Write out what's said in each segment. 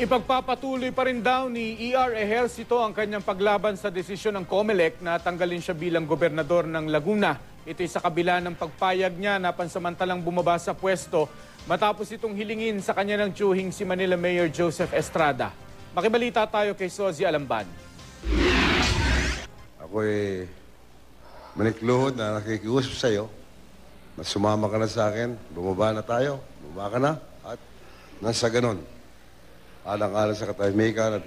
Ipagpapatuloy pa rin daw ni E.R. Ejercito ang kanyang paglaban sa desisyon ng COMELEC na tanggalin siya bilang gobernador ng Laguna. Ito'y sa kabila ng pagpayag niya na pansamantalang bumaba sa pwesto matapos itong hilingin sa kanya ng tiyuhing si Manila Mayor Joseph Estrada. Makibalita tayo kay Sozi Alamban. Ako'y manikluhod na nakikiusap sa iyo na sumama ka na sa akin, bumaba na tayo, bumaba ka na, at nasa ganon. Alang-alang sa katahimikan at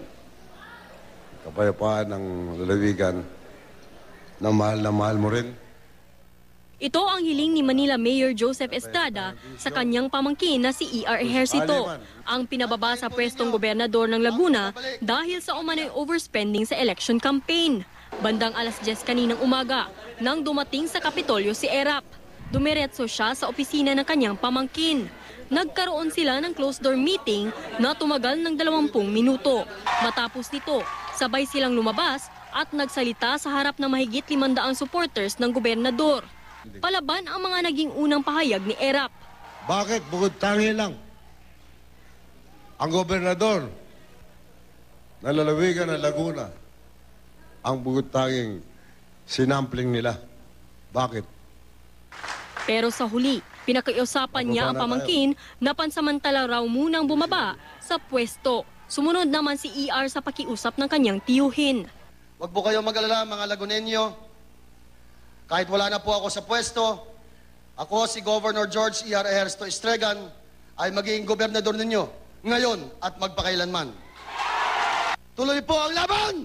kapayapaan ng lalawigan na mahal mo rin. Ito ang hiling ni Manila Mayor Joseph Estrada sa kanyang pamangkin na si E.R. Ejercito, ang pinababa sa pwestong gobernador ng Laguna dahil sa umano'y overspending sa election campaign. Bandang 10:00 kaninang umaga nang dumating sa Kapitolyo si ERAP. Dumiretso siya sa opisina ng kanyang pamangkin. Nagkaroon sila ng closed-door meeting na tumagal ng 20 minuto. Matapos nito, sabay silang lumabas at nagsalita sa harap ng mahigit 500 supporters ng gobernador. Palaban ang mga naging unang pahayag ni ERAP. Bakit bukod tangi lang ang gobernador ng lalawigan ng Laguna ang bukod tanging sinampling nila? Bakit? Pero sa huli, pinakiusapan niya ang pamangkin na pansamantala raw munang bumaba sa pwesto. Sumunod naman si E.R. sa pakiusap ng kanyang tiyuhin. Huwag po kayo mag-alala mga Lagunenyo. Kahit wala na po ako sa pwesto, ako si Governor George E.R. Ejercito Estregan ay magiging gobernador ninyo ngayon at magpakailanman. Tuloy po ang laban!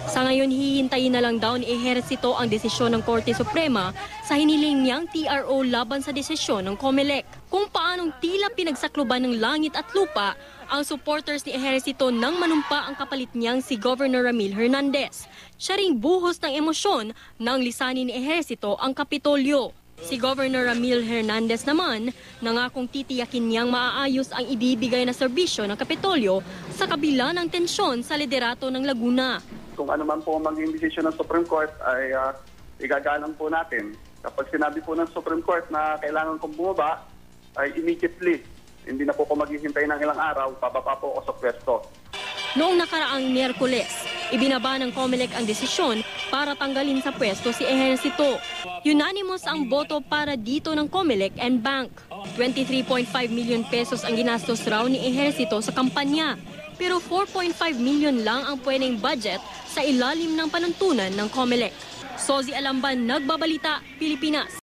Sa ngayon, hihintayin na lang daw ni Ejercito ang desisyon ng Korte Suprema sa hiniling niyang TRO laban sa desisyon ng COMELEC. Kung paanong tila pinagsakluban ng langit at lupa ang supporters ni Ejercito nang manumpa ang kapalit niyang si Governor Ramil Hernandez. Siya ring buhos ng emosyon nang lisanin ni Ejercito ang Kapitolyo. Si Governor Ramil Hernandez naman, nangakong titiyakin niyang maaayos ang ibibigay na serbisyo ng Kapitolyo sa kabila ng tensyon sa liderato ng Laguna. Kung ano man po maging desisyon ng Supreme Court ay igagalang po natin. Kapag sinabi po ng Supreme Court na kailangan kong bumaba, ay immediately, hindi na po ako maghihintay ng ilang araw, bababa po ako sa pwesto. Noong nakaraang Miyerkules, ibinaba ng COMELEC ang desisyon para tanggalin sa pwesto si Ejercito. Unanimous ang boto para dito ng COMELEC and Bank. 23.5 million pesos ang ginastos raw ni Ejercito sa kampanya. Pero 4.5 million lang ang pwedeng budget sa ilalim ng panuntunan ng COMELEC. Sozi Alamban, Nagbabalita, Pilipinas.